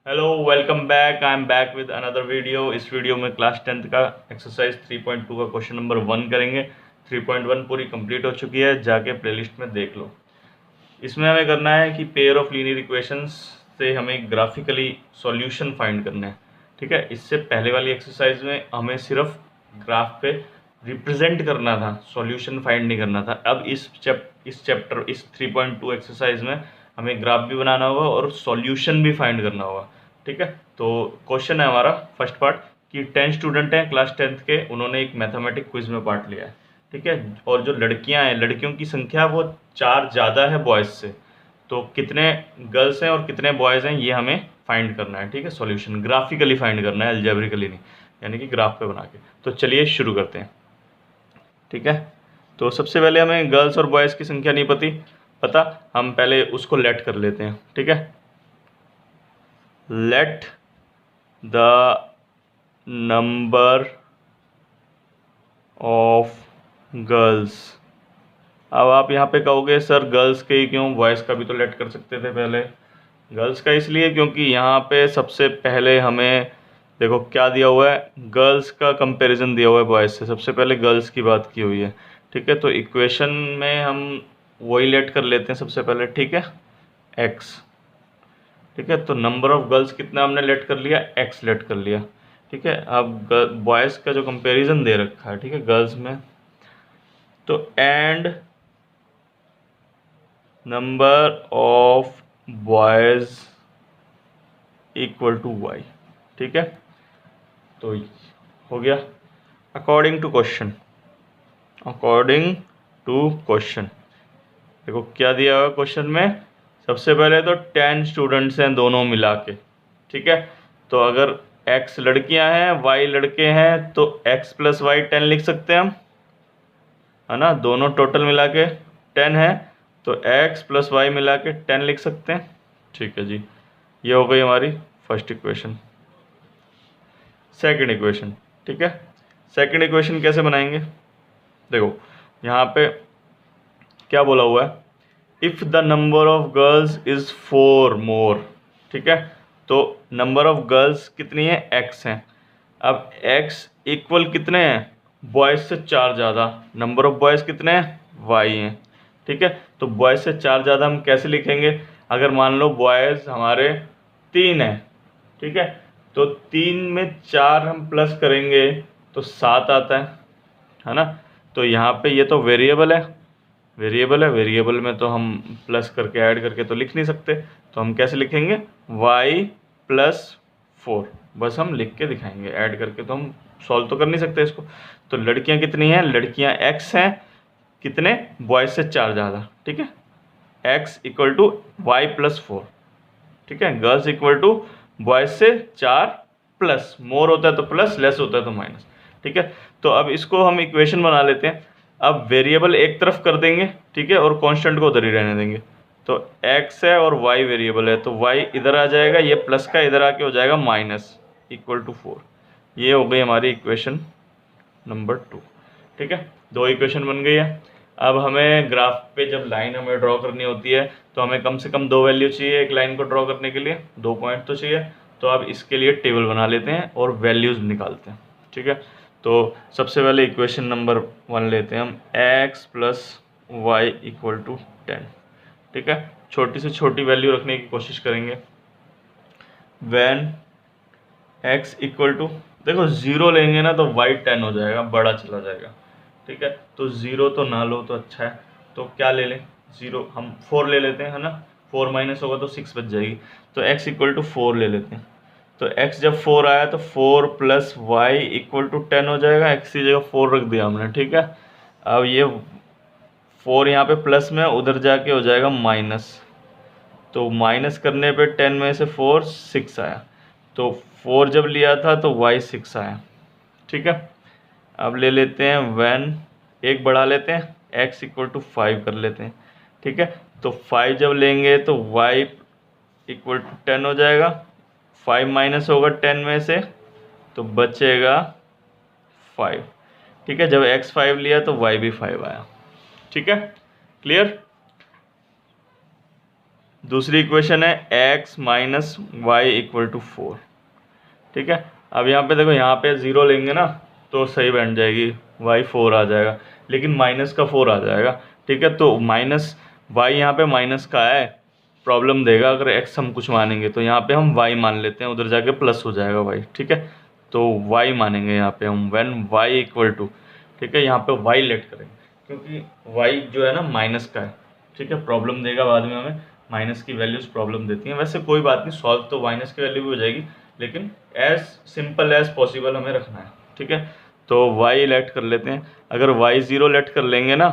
Hello, welcome back. I am back with another video. इस video में class 10th का exercise 3.2 का question number 1 करेंगे। 3.1 पूरी कंप्लीट हो चुकी है, जाके प्लेलिस्ट में देख लो। इसमें हमें करना है कि पेयर ऑफ लीनियर इक्वेशंस से हमें ग्राफिकली सॉल्यूशन फाइंड करना है। ठीक है, इससे पहले वाली एक्सरसाइज में हमें सिर्फ ग्राफ पे रिप्रेजेंट करना था, सॉल्यूशन फाइंड नहीं करना था। अब इस चैप्टर इस 3.2 एक्सरसाइज में हमें ग्राफ भी बनाना होगा और सॉल्यूशन भी फाइंड करना होगा। ठीक है, तो क्वेश्चन है हमारा फर्स्ट पार्ट कि 10 स्टूडेंट हैं क्लास 10th के, उन्होंने एक मैथमेटिक क्विज में पार्ट लिया है। ठीक है, और जो लड़कियां हैं, लड़कियों की संख्या वो 4 ज़्यादा है बॉयज़ से। तो कितने गर्ल्स हैं और कितने बॉयज़ हैं ये हमें फाइंड करना है। ठीक है, सॉल्यूशन ग्राफिकली फाइंड करना है, अलजेब्रिकली नहीं, यानी कि ग्राफ पे बना के। तो चलिए शुरू करते हैं। ठीक है, तो सबसे पहले हमें गर्ल्स और बॉयज़ की संख्या नहीं पता, हम पहले उसको लेट कर लेते हैं। ठीक है, let the number of girls. अब आप यहाँ पे कहोगे सर गर्ल्स के ही क्यों, बॉयज़ का भी तो लेट कर सकते थे पहले। गर्ल्स का इसलिए क्योंकि यहाँ पे सबसे पहले हमें देखो क्या दिया हुआ है, गर्ल्स का कंपैरिजन दिया हुआ है बॉयज़ से। सबसे पहले गर्ल्स की बात की हुई है। ठीक है, तो इक्वेशन में हम वही लेट कर लेते हैं सबसे पहले। ठीक है, एक्स। ठीक है, तो नंबर ऑफ गर्ल्स कितना हमने लेट कर लिया, एक्स लेट कर लिया। ठीक है, अब बॉयज़ का जो कंपैरिजन दे रखा है, ठीक है, गर्ल्स में, तो and number of boys equal to Y. ठीक है, तो हो गया according to question. According to question देखो क्या दिया हुआ क्वेश्चन में। सबसे पहले तो 10 स्टूडेंट्स हैं दोनों मिला के। ठीक है, तो अगर x लड़कियां हैं y लड़के हैं तो x प्लस वाई 10 लिख सकते हैं हम, है ना। दोनों टोटल मिला के 10 है, तो x प्लस वाई मिला के 10 लिख सकते हैं। ठीक है जी, ये हो गई हमारी फर्स्ट इक्वेशन। सेकंड इक्वेशन, ठीक है, सेकंड इक्वेशन कैसे बनाएंगे। देखो यहाँ पे क्या बोला हुआ है, if the number of girls is 4 मोर। ठीक है, तो नंबर ऑफ गर्ल्स कितनी है, x हैं। अब x इक्वल कितने हैं, बॉयज़ से 4 ज़्यादा। नंबर ऑफ बॉयज़ कितने हैं, y हैं। ठीक है, तो बॉयज़ से 4 ज़्यादा हम कैसे लिखेंगे, अगर मान लो बॉयज़ हमारे 3 हैं। ठीक है, तो 3 में 4 हम प्लस करेंगे तो 7 आता है ना। तो यहाँ पे ये तो वेरिएबल है, वेरिएबल में तो हम प्लस करके ऐड करके तो लिख नहीं सकते, तो हम कैसे लिखेंगे, y प्लस 4, बस हम लिख के दिखाएंगे। ऐड करके तो हम सॉल्व तो कर नहीं सकते इसको। तो लड़कियां कितनी हैं, लड़कियां x हैं, कितने, बॉयज़ से 4 ज़्यादा। ठीक है, x equal to Y plus 4। ठीक है, गर्ल्स इक्वल टू बॉयज़ से 4 प्लस, मोर होता है तो प्लस, लेस होता है तो माइनस। ठीक है, तो अब इसको हम इक्वेशन बना लेते हैं। अब वेरिएबल एक तरफ कर देंगे, ठीक है, और कांस्टेंट को उधर ही रहने देंगे। तो x है और y वेरिएबल है, तो y इधर आ जाएगा, ये प्लस का इधर आके हो जाएगा माइनस, इक्वल टू 4। ये हो गई हमारी इक्वेशन नंबर 2। ठीक है, दो इक्वेशन बन गई है। अब हमें ग्राफ पे जब लाइन हमें ड्रॉ करनी होती है तो हमें कम से कम 2 वैल्यू चाहिए एक लाइन को ड्रॉ करने के लिए, 2 पॉइंट तो चाहिए। तो अब इसके लिए टेबल बना लेते हैं और वैल्यूज़ निकालते हैं। ठीक है, तो सबसे पहले इक्वेशन नंबर 1 लेते हैं हम, x plus Y equal to 10। ठीक है, छोटी से छोटी वैल्यू रखने की कोशिश करेंगे। वैन x इक्वल टू, देखो 0 लेंगे ना तो y 10 हो जाएगा, बड़ा चला जाएगा। ठीक है, तो 0 तो ना लो तो अच्छा है, तो क्या ले लें, 0 हम 4 ले लेते हैं, है ना। 4 माइनस होगा तो 6 बच जाएगी, तो x इक्वल टू 4 ले लेते हैं। तो x जब 4 आया तो 4 प्लस वाई इक्वल टू 10 हो जाएगा, x की जगह 4 रख दिया हमने। ठीक है, अब ये 4 यहाँ पे प्लस में, उधर जाके हो जाएगा माइनस, तो माइनस करने पे 10 में से 4 6 आया, तो 4 जब लिया था तो y 6 आया। ठीक है, अब ले लेते हैं वैन, एक बढ़ा लेते हैं, x इक्वल टू 5 कर लेते हैं। ठीक है, तो 5 जब लेंगे तो y इक्वल टू 10 हो जाएगा, 5 माइनस होगा 10 में से तो बचेगा 5। ठीक है, जब x 5 लिया तो y भी 5 आया। ठीक है, क्लियर। दूसरी इक्वेशन है x minus Y equal to 4। ठीक है, अब यहाँ पे देखो, यहाँ पे 0 लेंगे ना तो सही बन जाएगी, y 4 आ जाएगा, लेकिन माइनस का 4 आ जाएगा। ठीक है, तो माइनस y यहाँ पे माइनस का है, प्रॉब्लम देगा अगर x हम कुछ मानेंगे, तो यहाँ पे हम y मान लेते हैं, उधर जाके प्लस हो जाएगा y। ठीक है, तो y मानेंगे यहाँ पे हम, व्हेन y इक्वल टू, ठीक है, यहाँ पे y लेट करेंगे क्योंकि y जो है ना माइनस का है। ठीक है, प्रॉब्लम देगा बाद में हमें, माइनस की वैल्यूज प्रॉब्लम देती हैं। वैसे कोई बात नहीं, सॉल्व तो माइनस की वैल्यू भी हो जाएगी, लेकिन एज सिंपल एज पॉसिबल हमें रखना है। ठीक है, तो y लेट कर लेते हैं। अगर y 0 लेट कर लेंगे ना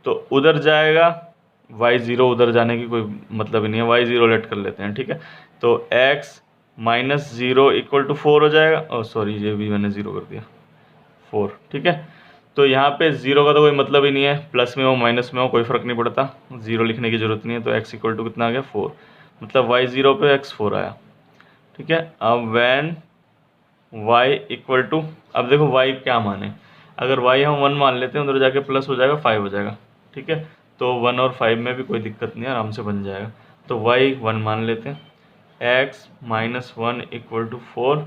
तो उधर जाएगा, y 0 उधर जाने की कोई मतलब ही नहीं है, y 0 लेट कर लेते हैं। ठीक है, तो x माइनस 0 इक्वल टू 4 हो जाएगा, और सॉरी ये भी मैंने 0 कर दिया, 4। ठीक है, तो यहाँ पे 0 का तो कोई मतलब ही नहीं है, प्लस में हो माइनस में हो कोई फ़र्क नहीं पड़ता, 0 लिखने की ज़रूरत नहीं है। तो x इक्वल टू कितना आ गया, 4, मतलब y 0 पे x 4 आया। ठीक है, अब वैन y इक्वल टू, अब देखो y क्या माने, अगर y हम 1 मान लेते हैं, उधर जाके प्लस हो जाएगा, 5 हो जाएगा। ठीक है, तो 1 और 5 में भी कोई दिक्कत नहीं है, आराम से बन जाएगा। तो y 1 मान लेते हैं, x माइनस 1 इक्वल टू 4।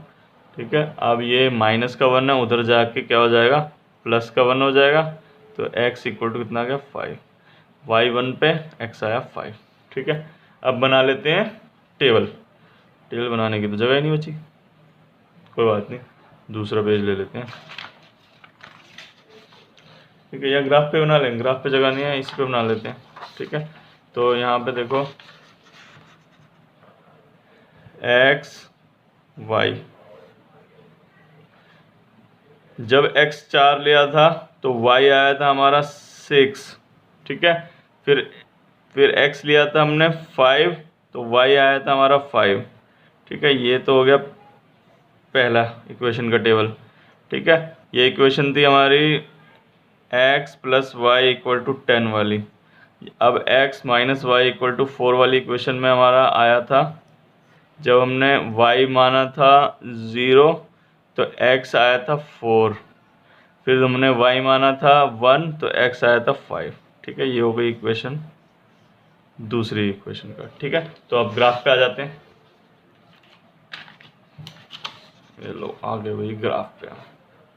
ठीक है, अब ये माइनस का 1 है, उधर जाके क्या हो जाएगा, प्लस का 1 हो जाएगा। तो x इक्वल टू कितना आ गया, 5, y 1 पे x आया 5। ठीक है, अब बना लेते हैं टेबल। टेबल बनाने की तो जगह ही नहीं बची, कोई बात नहीं, दूसरा पेज ले लेते हैं। ठीक है, या ग्राफ पे बना लेंगे, ग्राफ पे जगह नहीं है, इस पे बना लेते हैं। ठीक है, तो यहाँ पे देखो x y, जब x 4 लिया था तो y आया था हमारा 6। ठीक है, फिर x लिया था हमने 5, तो y आया था हमारा 5। ठीक है, ये तो हो गया पहला इक्वेशन का टेबल। ठीक है, ये इक्वेशन थी हमारी x plus Y equal to 10 वाली। अब x minus Y equal to 4 वाली इक्वेशन में हमारा आया था, जब हमने y माना था 0 तो x आया था 4, फिर हमने y माना था 1 तो x आया था 5। ठीक है, ये हो गई इक्वेशन दूसरी इक्वेशन का। ठीक है, तो अब ग्राफ पे आ जाते हैं। ये लो आ गए वही ग्राफ पे।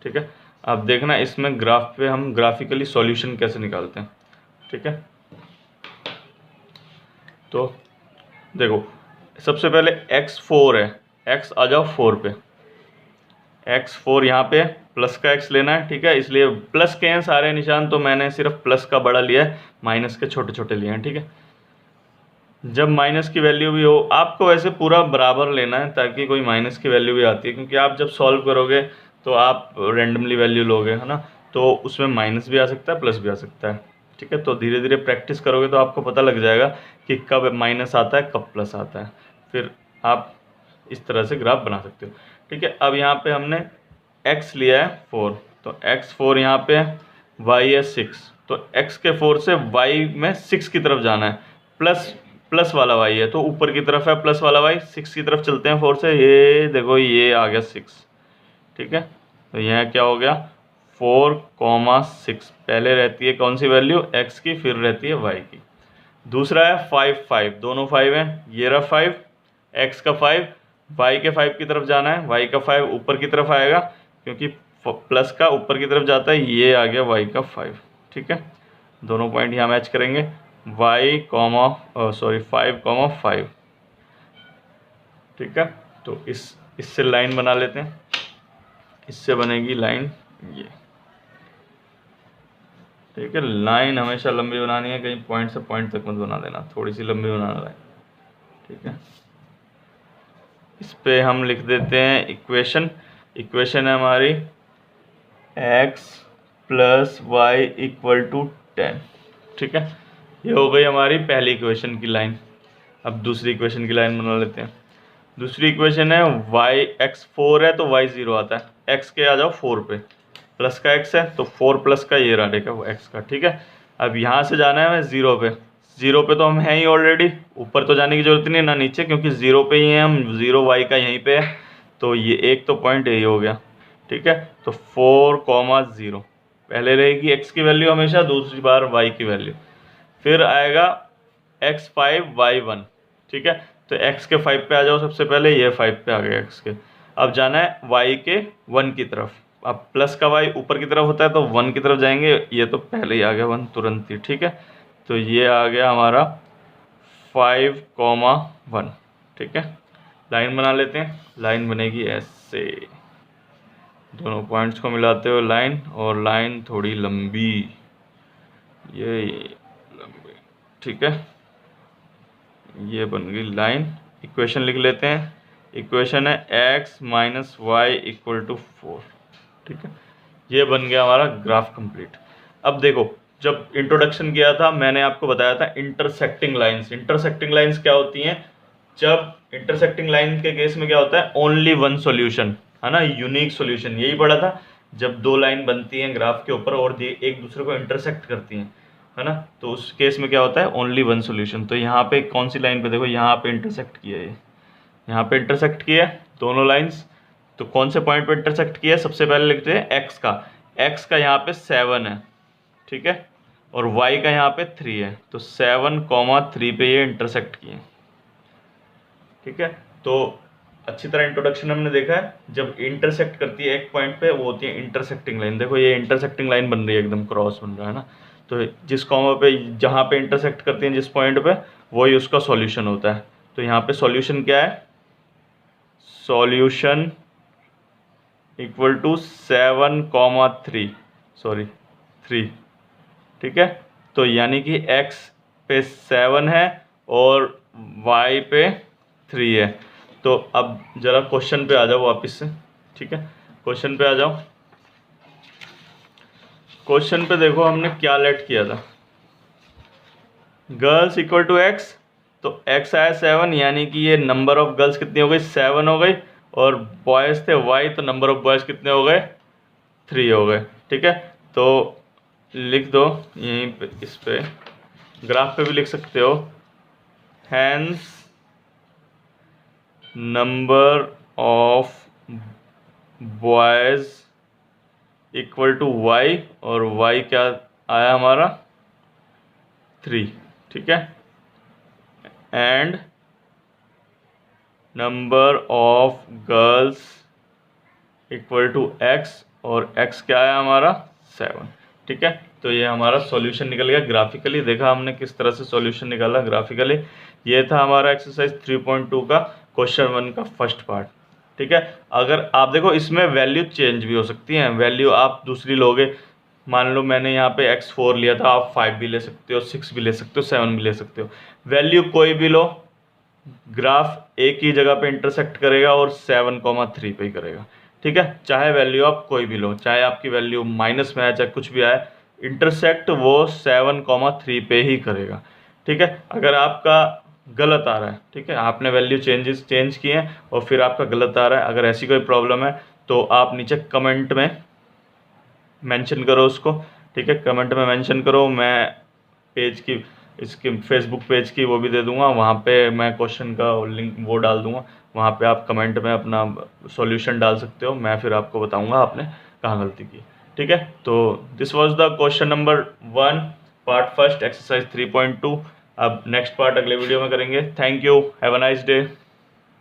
ठीक है, अब देखना इसमें ग्राफ पे हम ग्राफिकली सॉल्यूशन कैसे निकालते हैं। ठीक है, तो देखो सबसे पहले x4 है, x आ जाओ 4 पे, x4 यहाँ पे प्लस का x लेना है। ठीक है, इसलिए प्लस के हैं सारे निशान, तो मैंने सिर्फ प्लस का बड़ा लिया है, माइनस के छोटे छोटे लिए हैं। ठीक है, जब माइनस की वैल्यू भी हो, आपको वैसे पूरा बराबर लेना है ताकि कोई माइनस की वैल्यू भी आती है, क्योंकि आप जब सॉल्व करोगे तो आप रेंडमली वैल्यू लोगे, है ना, तो उसमें माइनस भी आ सकता है, प्लस भी आ सकता है। ठीक है, तो धीरे धीरे प्रैक्टिस करोगे तो आपको पता लग जाएगा कि कब माइनस आता है, कब प्लस आता है, फिर आप इस तरह से ग्राफ बना सकते हो। ठीक है, अब यहाँ पे हमने x लिया है 4, तो x4 यहाँ पे है, y है 6, तो x के 4 से y में 6 की तरफ जाना है, प्लस वाला y है तो ऊपर की तरफ है प्लस वाला y, 6 की तरफ चलते हैं 4 से, ये देखो ये आ गया 6। ठीक है, तो यहाँ क्या हो गया 4,6, पहले रहती है कौन सी वैल्यू, x की, फिर रहती है y की। दूसरा है 5 5, दोनों 5 हैं, ये रहा 5, x का 5, y के 5 की तरफ जाना है, y का 5 ऊपर की तरफ आएगा क्योंकि प्लस का ऊपर की तरफ जाता है, ये आ गया y का 5। ठीक है, दोनों पॉइंट यहाँ मैच करेंगे, y 5,5। ठीक है, तो इससे लाइन बना लेते हैं, इससे बनेगी लाइन ये। ठीक है, लाइन हमेशा लंबी बनानी है, कहीं पॉइंट से पॉइंट तक मत बना देना, थोड़ी सी लंबी बनाना लाइन। ठीक है, इस पे हम लिख देते हैं इक्वेशन है हमारी x plus Y equal to 10। ठीक है, ये हो गई हमारी पहली इक्वेशन की लाइन। अब दूसरी इक्वेशन की लाइन बना लेते हैं। दूसरी इक्वेशन है x4 है तो y 0 आता है, x के आ जाओ 4 पे, प्लस का x है तो 4 प्लस का ये रहा देखा वो x का। ठीक है, अब यहाँ से जाना है हमें 0 पे, 0 पे तो हम हैं ही ऑलरेडी, ऊपर तो जाने की जरूरत नहीं ना नीचे, क्योंकि 0 पे ही हैं हम, 0 y का यहीं पे है, तो ये एक तो पॉइंट यही हो गया। ठीक है, तो 4,0 पहले रहेगी x की वैल्यू हमेशा, दूसरी बार y की वैल्यू, फिर आएगा x5 y1, ठीक है। तो x के 5 पे आ जाओ सबसे पहले, ये 5 पे आ गए x के। अब जाना है y के 1 की तरफ। अब प्लस का y ऊपर की तरफ होता है तो 1 की तरफ जाएंगे, ये तो पहले ही आ गया 1 तुरंत ही, ठीक है। तो ये आ गया हमारा 5,1, ठीक है। लाइन बना लेते हैं, लाइन बनेगी ऐसे, दोनों पॉइंट्स को मिलाते हुए लाइन, और लाइन थोड़ी लंबी, ये लंबी, ठीक है। ये बन गई लाइन। इक्वेशन लिख लेते हैं, इक्वेशन है x minus Y equal to 4, ठीक है। ये बन गया हमारा ग्राफ कंप्लीट। अब देखो, जब इंट्रोडक्शन किया था मैंने आपको बताया था इंटरसेक्टिंग लाइंस। इंटरसेक्टिंग लाइंस क्या होती हैं? जब इंटरसेक्टिंग लाइन के केस में क्या होता है, ओनली वन सॉल्यूशन, है ना, यूनिक सॉल्यूशन। यही पढ़ा था, जब दो लाइन बनती हैं ग्राफ के ऊपर और एक दूसरे को इंटरसेक्ट करती हैं, है ना, तो उस केस में क्या होता है, ओनली वन सॉल्यूशन। तो यहाँ पे कौन सी लाइन पे, देखो यहाँ पे इंटरसेक्ट किया है, यहाँ पे इंटरसेक्ट किया है दोनों लाइंस। तो कौन से पॉइंट पे इंटरसेक्ट किया है, सबसे पहले लिखते हैं एक्स का यहाँ पे 7 है, ठीक है, और वाई का यहाँ पे 3 है। तो 7,3 पे ये इंटरसेक्ट किए, ठीक है। तो अच्छी तरह इंट्रोडक्शन हमने देखा है, जब इंटरसेक्ट करती है एक पॉइंट पे, वो होती है इंटरसेक्टिंग लाइन। देखो ये इंटरसेक्टिंग लाइन बन रही है, एकदम क्रॉस बन रहा है ना। तो जिस कॉमा पे, जहाँ पे इंटरसेक्ट करती है जिस पॉइंट पे, वही उसका सॉल्यूशन होता है। तो यहाँ पे सॉल्यूशन क्या है, सॉल्यूशन इक्वल टू 7,3, सॉरी 3, ठीक है। तो यानी कि x पे 7 है और y पे 3 है। तो अब जरा क्वेश्चन पे आ जाओ वापस से, ठीक है, क्वेश्चन पे आ जाओ। क्वेश्चन पे देखो हमने क्या लेट किया था, गर्ल्स इक्वल टू एक्स। तो x आया 7, यानी कि ये नंबर ऑफ गर्ल्स कितनी हो गई, 7 हो गई, और बॉयज़ थे y, तो नंबर ऑफ बॉयज़ कितने हो गए, 3 हो गए, ठीक है। तो लिख दो यहीं पे, इस पे ग्राफ पे भी लिख सकते हो, hence number of boys equal to y, और y क्या आया हमारा 3, ठीक है, and number of girls equal to x, और x क्या आया हमारा 7, ठीक है। तो ये हमारा सॉल्यूशन निकल गया ग्राफिकली। देखा हमने किस तरह से सॉल्यूशन निकाला ग्राफिकली। ये था हमारा एक्सरसाइज 3.2 का क्वेश्चन 1 का फर्स्ट पार्ट, ठीक है। अगर आप देखो, इसमें वैल्यू चेंज भी हो सकती हैं, वैल्यू आप दूसरी लोगे। मान लो मैंने यहाँ पे x4 लिया था, आप 5 भी ले सकते हो, 6 भी ले सकते हो, 7 भी ले सकते हो। वैल्यू कोई भी लो, ग्राफ एक ही जगह पे इंटरसेक्ट करेगा और 7,3 पे ही करेगा, ठीक है। चाहे वैल्यू आप कोई भी लो, चाहे आपकी वैल्यू माइनस में आए, चाहे कुछ भी आए, इंटरसेक्ट वो 7,3 पे ही करेगा, ठीक है। अगर आपका गलत आ रहा है, ठीक है, आपने वैल्यू चेंज किए हैं और फिर आपका गलत आ रहा है, अगर ऐसी कोई प्रॉब्लम है तो आप नीचे कमेंट में मेंशन करो उसको, ठीक है, कमेंट में मेंशन करो। मैं पेज की, इसके फेसबुक पेज की वो भी दे दूंगा, वहाँ पे मैं क्वेश्चन का लिंक वो डाल दूंगा, वहाँ पे आप कमेंट में अपना सॉल्यूशन डाल सकते हो, मैं फिर आपको बताऊंगा आपने कहाँ गलती की, ठीक है। तो this was the question number 1 part first exercise 3.2। अब नेक्स्ट पार्ट अगले वीडियो में करेंगे। Thank you, have a nice day.